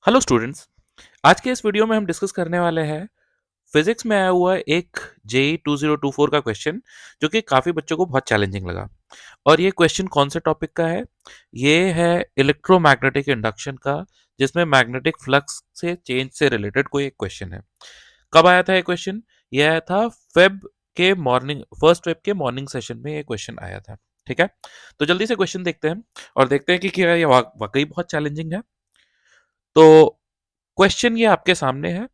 Hello students. आज के इस वीडियो में हम डिस्कस करने वाले हैं फिजिक्स में आया हुआ एक जेई 2024 का क्वेश्चन जो कि काफ़ी बच्चों को बहुत चैलेंजिंग लगा। और ये क्वेश्चन कौन से टॉपिक का है? ये है इलेक्ट्रोमैग्नेटिक इंडक्शन का, जिसमें मैग्नेटिक फ्लक्स से चेंज से रिलेटेड कोई एक क्वेश्चन है। कब आया था ये क्वेश्चन? ये आया था फेब के मॉर्निंग, फर्स्ट फेब के मॉर्निंग सेशन में ये क्वेश्चन आया था। ठीक है, तो जल्दी से क्वेश्चन देखते हैं और देखते हैं कि क्या ये वाकई बहुत चैलेंजिंग है। तो क्वेश्चन ये आपके सामने है।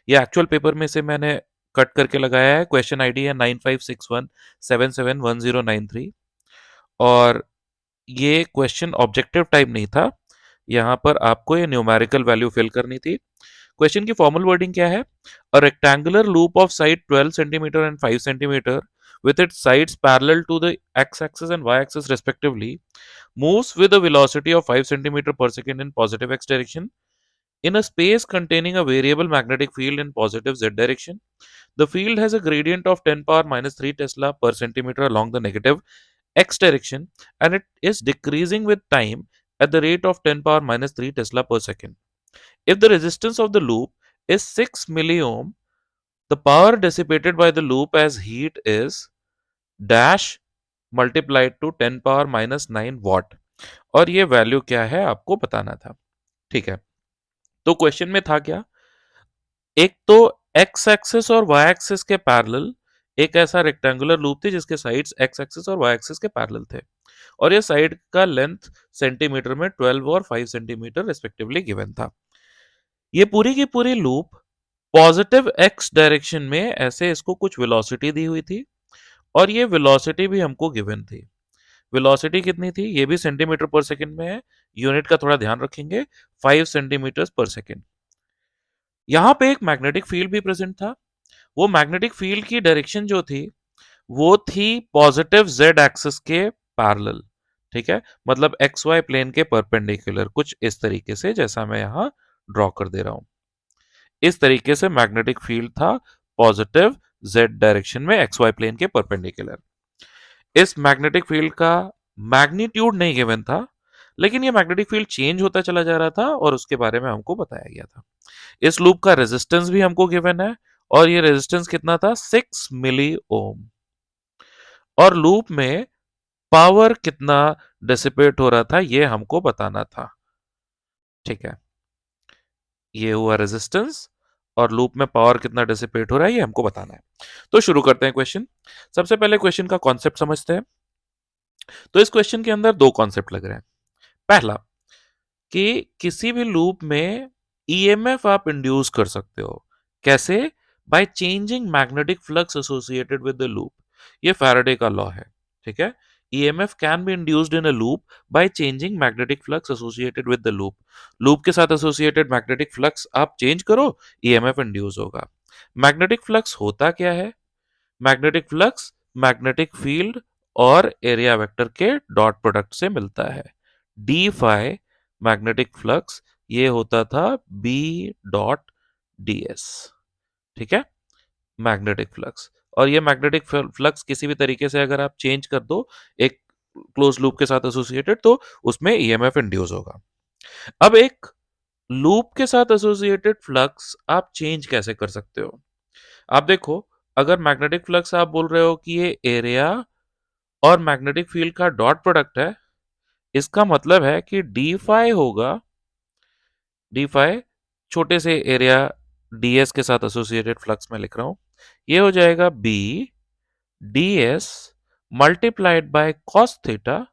ये एक्चुअल पेपर में से मैंने कट करके लगाया है। क्वेश्चन आईडी है 9561771093। और ये क्वेश्चन ऑब्जेक्टिव टाइप नहीं था। यहाँ पर आपको ये न्यूमेरिकल वैल्यू फिल करनी थी। क्वेश्चन की फॉर्मल वर्डिंग क्या है? A rectangular loop of side 12 centimetre and 5 centimetre with its sides parallel to the x-axis and y-axis respectively moves with a velocity of 5 centimeter per second in positive x direction in a space containing a variable magnetic field in positive z direction. The field has a gradient of 10 power minus 3 Tesla per centimeter along the negative x direction, and it is decreasing with time at the rate of 10 power minus 3 Tesla per second. If the resistance of the loop is 6 milliohm, the power dissipated by the loop as heat is dash multiplied to 10 power minus 9 watt. और ये value क्या है आपको बताना था। ठीक है, तो क्वेश्चन में था क्या? एक तो एक्स एक्सिस और वाई एक्सिस के पैरेलल एक ऐसा रेक्टेंगुलर लूप थी जिसके साइड्स एक्स एक्सिस और वाई एक्सिस के पैरेलल थे, और ये साइड का लेंथ सेंटीमीटर में 12 और 5 सेंटीमीटर रिस्पेक्टिवली गिवन था। ये पूरी की पूरी लूप पॉजिटिव एक्स डायरेक्शन में ऐसे इसको कुछ वेलोसिटी दी हुई थी, और ये वेलोसिटी भी हमको गिवन थी। वेलोसिटी कितनी थी ये भी सेंटीमीटर पर सेकंड में है। यूनिट का थोड़ा ध्यान रखेंगे, 5 सेंटीमीटर पर सेकंड। यहाँ पे एक मैग्नेटिक फील्ड भी प्रेजेंट था। वो मैग्नेटिक फील्ड की डायरेक्शन जो थी वो थी पॉजिटिव जेड एक्सिस के पैरेलल। ठीक है, मतलब एक्स वाई प्लेन के परपेंडिकुलर, कुछ इस तरीके से जैसा मैं यहां ड्रॉ कर दे रहा हूं। इस तरीके से मैग्नेटिक फील्ड था पॉजिटिव जेड डायरेक्शन में एक्स वाई प्लेन के परपेंडिकुलर। इस मैग्नेटिक फील्ड का मैग्नीट्यूड नहीं गिवन था, लेकिन ये मैग्नेटिक फील्ड चेंज होता चला जा रहा था और उसके बारे में हमको बताया गया था। इस लूप का रेजिस्टेंस भी हमको गिवन है, और ये रेजिस्टेंस कितना था? 6 मिली ओम। और लूप में पावर कितना डिसिपेट हो रहा था ये हमको बताना था। ठीक है, ये हुआ रेजिस्टेंस, और लूप में पावर कितना डिसिपेट हो रहा है ये हमको बताना है। तो शुरू करते हैं क्वेश्चन। सबसे पहले क्वेश्चन का कॉन्सेप्ट समझते हैं। तो इस क्वेश्चन के अंदर दो कॉन्सेप्ट लग रहे हैं। पहला, कि किसी भी लूप में ईएमएफ आप इंड्यूस कर सकते हो। कैसे? By changing magnetic flux associated with the loop. ये फैराडे का लॉ है। ठीक है, EMF can be induced in a loop by changing magnetic flux associated with the loop. Loop के साथ एसोसिएटेड मैग्नेटिक फ्लक्स आप चेंज करो, ईएमएफ इंड्यूस होगा। मैग्नेटिक फ्लक्स होता क्या है? मैग्नेटिक फ्लक्स मैग्नेटिक फील्ड और एरिया वेक्टर के डॉट प्रोडक्ट से मिलता है। डी फाई मैग्नेटिक फ्लक्स ये होता था बी डॉट डी एस। ठीक है, मैग्नेटिक फ्लक्स। और ये मैग्नेटिक फ्लक्स किसी भी तरीके से अगर आप चेंज कर दो एक क्लोज लूप के साथ एसोसिएटेड, तो उसमें ईएमएफ इंड्यूस होगा। अब एक लूप के साथ एसोसिएटेड फ्लक्स आप चेंज कैसे कर सकते हो? आप देखो, अगर मैग्नेटिक फ्लक्स आप बोल रहे हो कि ये एरिया और मैग्नेटिक फील्ड का डॉट प्रोडक्ट है, इसका मतलब है कि डी फाई होगा, डी फाई छोटे से एरिया डीएस के साथ एसोसिएटेड फ्लक्स में लिख रहा हूं, ये हो जाएगा B D S multiplied by cos theta,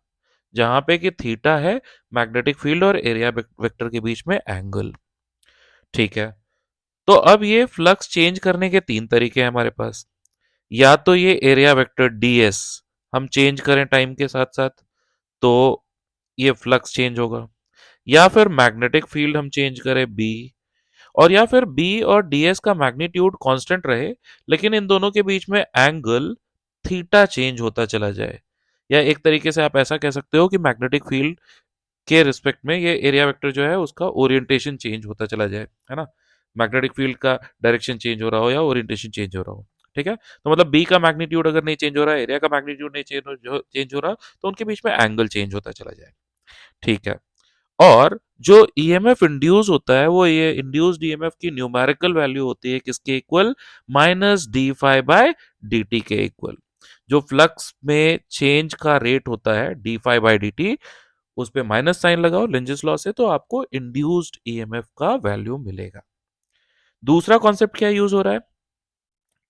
जहां पे कि थीटा है मैग्नेटिक फील्ड और एरिया वेक्टर के बीच में एंगल। ठीक है, तो अब ये फ्लक्स चेंज करने के तीन तरीके हैं हमारे पास। या तो ये एरिया वेक्टर डीएस हम चेंज करें टाइम के साथ साथ, तो ये फ्लक्स चेंज होगा। या फिर मैग्नेटिक फील्ड हम चेंज करें बी, और या फिर बी और डीएस का मैग्नीट्यूड कांस्टेंट रहे, लेकिन इन दोनों के बीच में एंगल थीटा चेंज होता चला जाए। या एक तरीके से आप ऐसा कह सकते हो कि मैग्नेटिक फील्ड के रिस्पेक्ट में ये एरिया वेक्टर जो है उसका ओरिएंटेशन चेंज होता चला जाए, है ना? मैग्नेटिक फील्ड का डायरेक्शन चेंज हो रहा हो या ओरिएंटेशन चेंज हो रहा हो। ठीक है, तो मतलब बी का मैग्नीट्यूड अगर नहीं चेंज हो रहा है, एरिया का मैग्नीट्यूड नहीं चेंज हो रहा, तो उनके बीच में एंगल चेंज होता चला जाए। ठीक है, और जो ईएमएफ इंड्यूस होता है वो ये इंड्यूस्ड ईएमएफ की न्यूमेरिकल वैल्यू होती है किसके equal, minus D phi by D T के इक्वल। जो फ्लक्स में चेंज का रेट होता है D phi by D T, उस पे माइनस साइन लगाओ लेंजिस लॉ से, तो आपको इंड्यूस्ड ईएमएफ का वैल्यू मिलेगा। दूसरा कॉन्सेप्ट क्या यूज हो रहा है,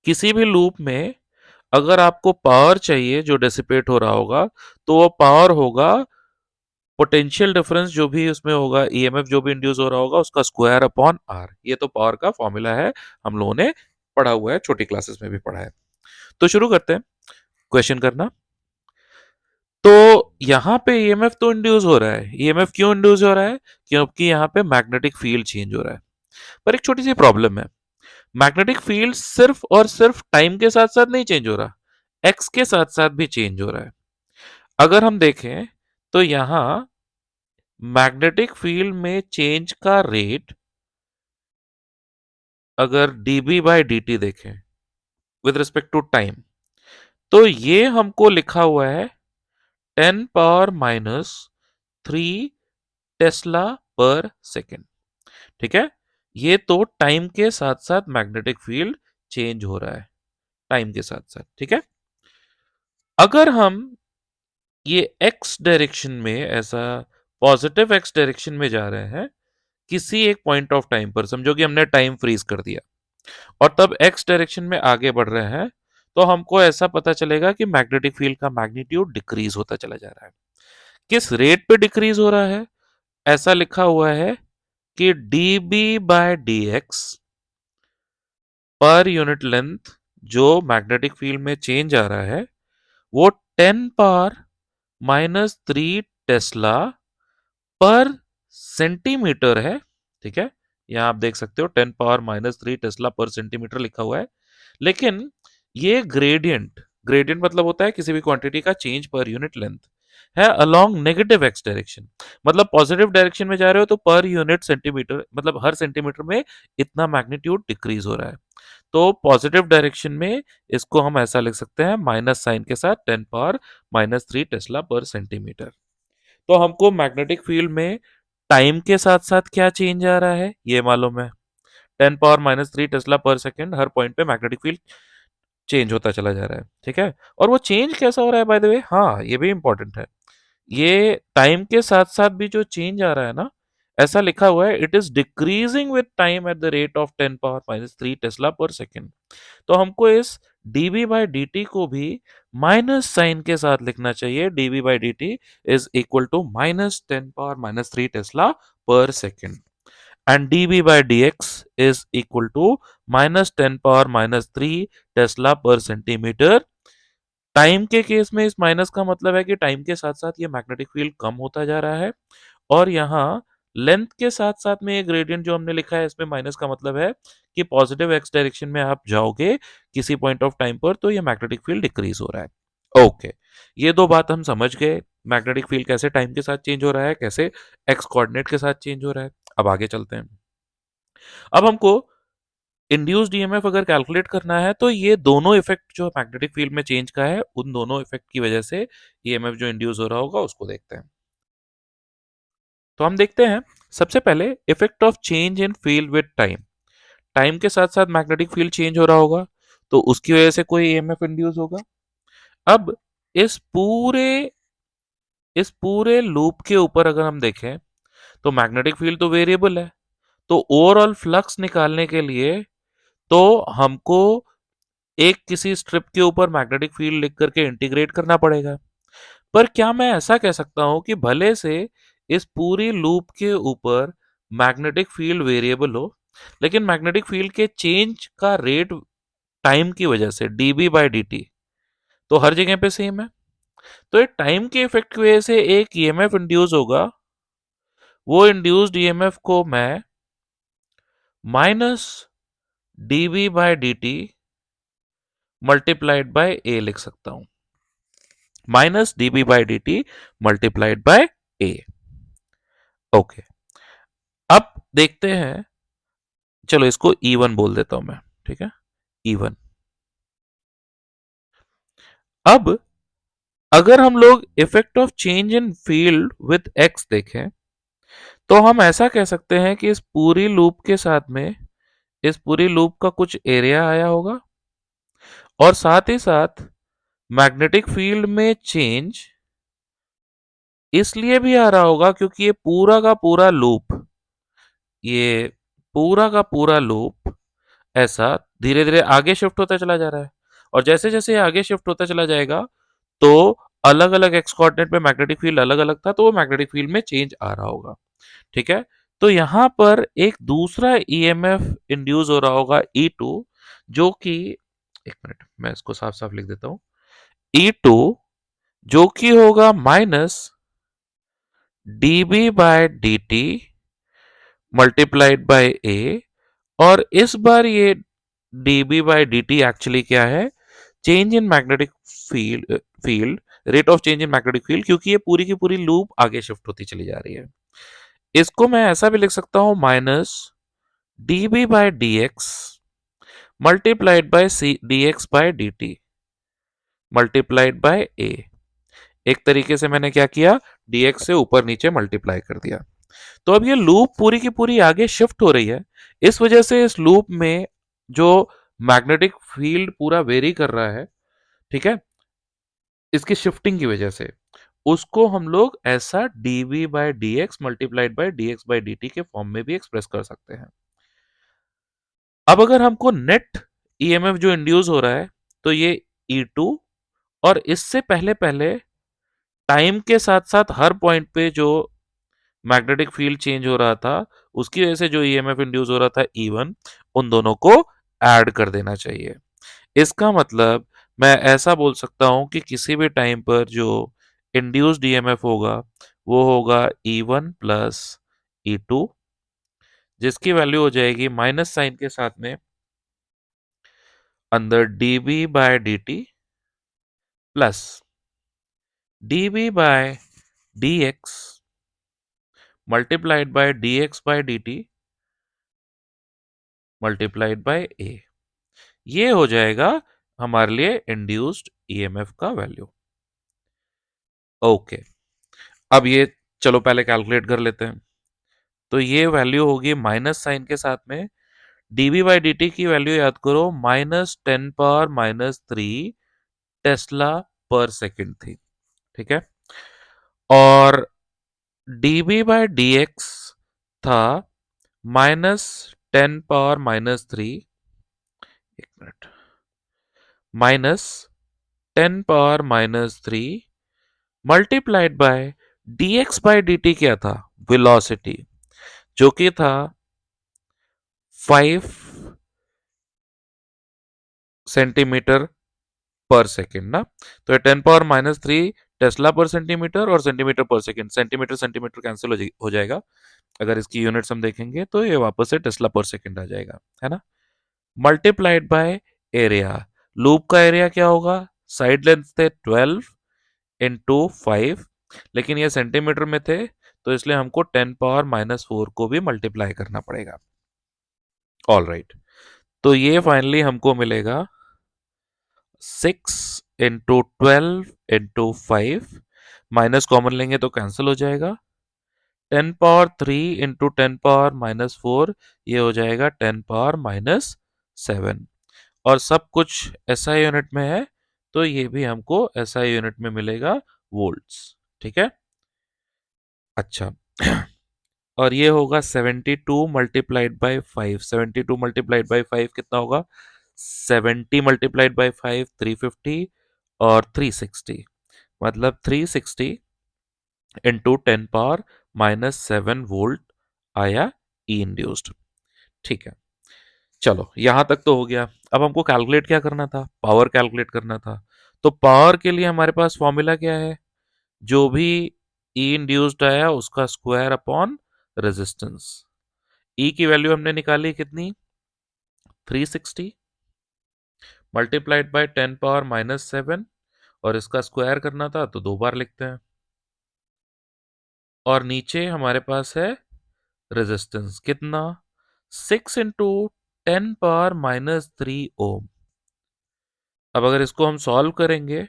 किसी भी लूप में अगर आपको पावर चाहिए जो डेसिपेट हो रहा होगा, तो वो पावर होगा पोटेंशियल डिफरेंस जो भी उसमें होगा, ईएमएफ जो भी इंड्यूस हो रहा होगा उसका स्क्वायर अपॉन आर। ये तो पावर का फॉर्मूला है, हम लोगों ने पढ़ा हुआ है, छोटी क्लासेस में भी पढ़ा है। तो शुरू करते हैं क्वेश्चन करना। तो यहाँ पे ईएमएफ तो इंड्यूस हो रहा है, ईएमएफ क्यों इंड्यूस हो रहा है, क्योंकि यहाँ पे मैग्नेटिक फील्ड चेंज हो रहा है। पर एक छोटी सी प्रॉब्लम है, मैग्नेटिक फील्ड सिर्फ और सिर्फ टाइम के साथ साथ नहीं चेंज हो रहा, एक्स के साथ साथ भी चेंज हो रहा है। अगर हम देखें तो यहां मैग्नेटिक फील्ड में चेंज का रेट अगर dB बाय dt देखें विद रिस्पेक्ट टू टाइम, तो ये हमको लिखा हुआ है 10⁻³ टेस्ला पर सेकेंड। ठीक है, ये तो टाइम के साथ साथ मैग्नेटिक फील्ड चेंज हो रहा है, टाइम के साथ साथ। ठीक है, अगर हम ये एक्स डायरेक्शन में ऐसा पॉजिटिव एक्स डायरेक्शन में जा रहे हैं किसी एक पॉइंट ऑफ टाइम पर, समझो कि हमने टाइम फ्रीज कर दिया और तब एक्स डायरेक्शन में आगे बढ़ रहे हैं, तो हमको ऐसा पता चलेगा कि मैग्नेटिक फील्ड का मैग्नीट्यूड डिक्रीज होता चला जा रहा है। किस रेट पे डिक्रीज हो रहा है, ऐसा लिखा हुआ है कि dB बाय dx पर यूनिट लेंथ जो मैग्नेटिक फील्ड में चेंज आ रहा है वो 10⁻³ टेस्ला पर सेंटीमीटर है। ठीक है, यहां आप देख सकते हो 10⁻³ टेस्ला पर सेंटीमीटर लिखा हुआ है। लेकिन ये ग्रेडियंट, ग्रेडियंट मतलब होता है किसी भी क्वांटिटी का चेंज पर यूनिट लेंथ, है अलोंग नेगेटिव एक्स डायरेक्शन। मतलब पॉजिटिव डायरेक्शन में जा रहे हो तो पर यूनिट सेंटीमीटर, मतलब हर सेंटीमीटर में इतना मैग्नीट्यूड डिक्रीज हो रहा है। तो पॉजिटिव डायरेक्शन में इसको हम ऐसा लिख सकते हैं माइनस साइन के साथ 10⁻³ टेस्ला पर सेंटीमीटर। तो हमको मैग्नेटिक फील्ड में टाइम के साथ साथ क्या चेंज आ रहा है ये मालूम है, 10⁻³ टेस्ला पर सेकेंड, हर पॉइंट पे मैग्नेटिक फील्ड चेंज होता चला जा रहा है। ठीक है, और वो चेंज कैसा हो रहा है बाय द वे, हाँ ये भी इंपॉर्टेंट है, ये टाइम के साथ साथ भी जो चेंज आ रहा है ना, ऐसा लिखा हुआ है it is decreasing with time at the rate of 10⁻³ tesla per second. तो हमको इस dB बाई dt को भी माइनस साइन के साथ लिखना चाहिए, dB by dt is equal to -10⁻³ tesla per second and dB by dx is equal to -10⁻³ tesla per centimetre. Time के केस में इस माइनस का मतलब है कि टाइम के साथ साथ ये मैग्नेटिक फील्ड कम होता जा रहा है, और यहाँ लेंथ के साथ साथ में ये ग्रेडियंट जो हमने लिखा है इसमें माइनस का मतलब है कि पॉजिटिव एक्स डायरेक्शन में आप जाओगे किसी पॉइंट ऑफ टाइम पर तो ये मैग्नेटिक फील्ड डिक्रीज हो रहा है। ओके, ये दो बात हम समझ गए, मैग्नेटिक फील्ड कैसे टाइम के साथ चेंज हो रहा है, कैसे एक्स कोऑर्डिनेट के साथ चेंज हो रहा है। अब आगे चलते हैं। अब हमको इंड्यूस्ड ईएमएफ अगर कैलकुलेट करना है तो ये दोनों इफेक्ट जो मैग्नेटिक फील्ड में चेंज का है, उन दोनों इफेक्ट की वजह से ईएमएफ जो इंड्यूस हो रहा होगा उसको देखते हैं। तो हम देखते हैं सबसे पहले effect of change in field with time. Time के साथ साथ मैग्नेटिक फील्ड चेंज हो रहा होगा तो उसकी वजह से कोई ईएमएफ इंड्यूस होगा। अब इस पूरे इस पूरे लूप के ऊपर अगर हम देखें तो मैग्नेटिक फील्ड तो वेरिएबल है, तो ओवरऑल फ्लक्स निकालने के लिए तो हमको एक किसी स्ट्रिप के ऊपर मैग्नेटिक फील्ड लिख करके इंटीग्रेट करना पड़ेगा। पर क्या मैं ऐसा कह सकता हूं कि भले से इस पूरी लूप के ऊपर मैग्नेटिक फील्ड वेरिएबल हो, लेकिन मैग्नेटिक फील्ड के चेंज का रेट टाइम की वजह से dB बाई dt तो हर जगह पे सेम है। तो ये टाइम के इफेक्ट की वजह से एक ईएमएफ इंड्यूस होगा, वो इंड्यूस्ड ईएमएफ को मैं -dB by dt multiplied by a लिख सकता हूं, -dB by dt multiplied by a. Okay, अब देखते हैं, चलो इसको E1 बोल देता हूं मैं। ठीक है, E1। अब अगर हम लोग effect of change in field with x देखें तो हम ऐसा कह सकते हैं कि इस पूरी लूप के साथ में इस पूरी लूप का कुछ एरिया आया होगा, और साथ ही साथ मैग्नेटिक फील्ड में चेंज इसलिए भी आ रहा होगा क्योंकि ये पूरा का पूरा लूप ऐसा धीरे धीरे आगे शिफ्ट होता चला जा रहा है, और जैसे जैसे ये आगे शिफ्ट होता चला जाएगा तो अलग अलग एक्स कोऑर्डिनेट में मैग्नेटिक फील्ड अलग अलग था, तो वो मैग्नेटिक फील्ड में चेंज आ रहा होगा। ठीक है। तो यहां पर एक दूसरा ईएमएफ इंड्यूस हो रहा होगा E2, जो कि, एक मिनट मैं इसको साफ साफ लिख देता हूं, E2 जो कि होगा माइनस dB/dt मल्टीप्लाइड बाय ए, और इस बार ये dB/dt एक्चुअली क्या है, change in magnetic field rate of change in magnetic field, क्योंकि ये पूरी की पूरी लूप आगे शिफ्ट होती चली जा रही है। इसको मैं ऐसा भी लिख सकता हूं, minus dB/dx multiplied by c dx/dt multiplied by a. एक तरीके से मैंने क्या किया, dx से ऊपर नीचे मल्टीप्लाई कर दिया। तो अब ये लूप पूरी की पूरी आगे शिफ्ट हो रही है, इस वजह से इस लूप में जो मैग्नेटिक फील्ड पूरा वेरी कर रहा है, ठीक है, इसकी शिफ्टिंग की वजह से उसको हम लोग ऐसा dV/dx मल्टीप्लाइड बाय dx/dt के फॉर्म में भी एक्सप्रेस कर सकते हैं। अब अगर हमको नेट ईएमएफ जो इंड्यूस हो रहा है, तो ये E2, और इससे पहले पहले टाइम के साथ साथ हर पॉइंट पे जो मैग्नेटिक फील्ड चेंज हो रहा था, उसकी वजह से जो ईएमएफ इंड्यूस हो रहा था E1, उन दोनों को ऐड कर देना चाहिए। इसका मतलब मैं ऐसा बोल सकता हूं कि किसी भी टाइम पर जो इंड्यूस्ड ईएमएफ होगा वो होगा E1 प्लस E2, जिसकी वैल्यू हो जाएगी माइनस साइन के साथ में अंदर dB/dt plus dB/dx multiplied bye dx/dt multiplied bye a। ये हो जाएगा हमारे लिए इंड्यूस्ड ईएमएफ का वैल्यू। ओके, अब ये चलो पहले कैलकुलेट कर लेते हैं। तो ये वैल्यू होगी माइनस साइन के साथ में dB/dt की वैल्यू याद करो, -10⁻³ टेस्ला पर सेकंड थी। ठीक है। और dB/dx था -10⁻³ एक मिनट, -10⁻³ मल्टीप्लाइड बाय dx/dt क्या था, वेलोसिटी, जो कि था 5 सेंटीमीटर पर सेकेंड ना। तो 10⁻³ टेस्ला पर सेंटीमीटर, और सेंटीमीटर पर सेकेंड, सेंटीमीटर सेंटीमीटर कैंसिल हो जाएगा। अगर इसकी यूनिट्स हम देखेंगे तो ये वापस से टेस्ला पर सेकेंड आ जाएगा, है ना। मल्टीप्लाइड बाय एरिया, लूप का एरिया क्या होगा, साइड लेंथ थे 12 इंटू 5, लेकिन ये सेंटीमीटर में थे, तो इसलिए हमको 10⁻⁻4 को भी मल्टीप्लाई करना पड़ेगा। ऑल राइट, तो ये फाइनली हमको मिलेगा 6 इंटू 12 इंटू 5, माइनस कॉमन लेंगे तो कैंसिल हो जाएगा, 10⁻³ इंटू 10⁻⁻4, ये हो जाएगा 10⁻⁻7, और सब कुछ एसआई यूनिट में है, तो ये भी हमको एसआई यूनिट में मिलेगा, वोल्ट्स। ठीक है। अच्छा, और ये होगा 72 मल्टीप्लाइड बाई 5, 72 मल्टीप्लाइड बाई 5 कितना होगा, 70 मल्टीप्लाइड बाई 5 350, और 360, मतलब 360 इंटू 10⁻⁻7 वोल्ट आया ई इंड्यूस्ड। ठीक है, चलो यहां तक तो हो गया। अब हमको कैलकुलेट क्या करना था, पावर कैलकुलेट करना था। तो पावर के लिए हमारे पास फॉर्मूला क्या है, जो भी ई इंड्यूस्ड आया उसका स्क्वायर अपॉन रेजिस्टेंस। ई की वैल्यू हमने निकाली कितनी, 360 मल्टीप्लाइड बाय 10⁻⁻7, और इसका स्क्वायर करना था तो 2 बार लिखते हैं। और नीचे हमारे पास है रेजिस्टेंस कितना, 6 इंटू 10⁻³ ओम। अब अगर इसको हम सॉल्व करेंगे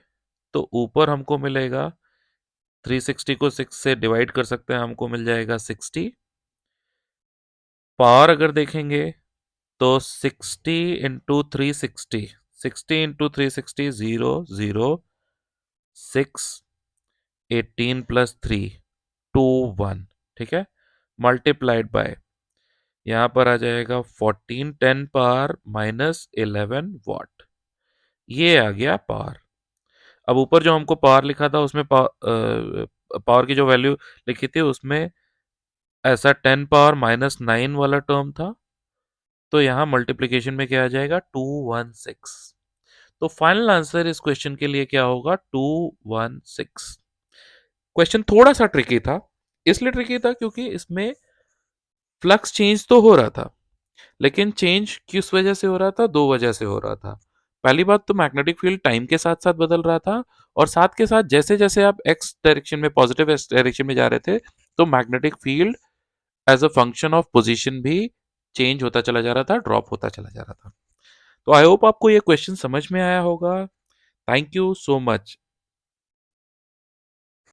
तो ऊपर हमको मिलेगा, 360 को 6 से डिवाइड कर सकते हैं, हमको मिल जाएगा 60, पावर अगर देखेंगे तो 60 × 360, 60 × 360, 0 0 6 18 + 3 2 1, ठीक है, मल्टीप्लाइड बाय, यहाँ पर आ जाएगा 14 10 पावर -11 वाट। ये आ गया पावर। अब ऊपर जो हमको पावर लिखा था उसमें पावर की जो वैल्यू लिखी थी उसमें ऐसा 10 पावर -9 वाला टर्म था, तो यहाँ मल्टीप्लिकेशन में क्या आ जाएगा 216। तो फाइनल आंसर इस क्वेश्चन के लिए क्या होगा 216। क्वेश्चन थोड़ा सा ट्रिकी था, इसलिए ट्रिकी था क्योंकि इसमें फ्लक्स चेंज तो हो रहा था, लेकिन चेंज किस वजह से हो रहा था, दो वजह से हो रहा था। पहली बात तो मैग्नेटिक फील्ड टाइम के साथ साथ बदल रहा था, और साथ के साथ जैसे जैसे आप एक्स डायरेक्शन में, पॉजिटिव एक्स डायरेक्शन में जा रहे थे, तो magnetic field as a function of position भी चेंज होता चला जा रहा था, ड्रॉप होता चला जा रहा था। तो आई होप आपको ये क्वेश्चन समझ में आया होगा। Thank you so much.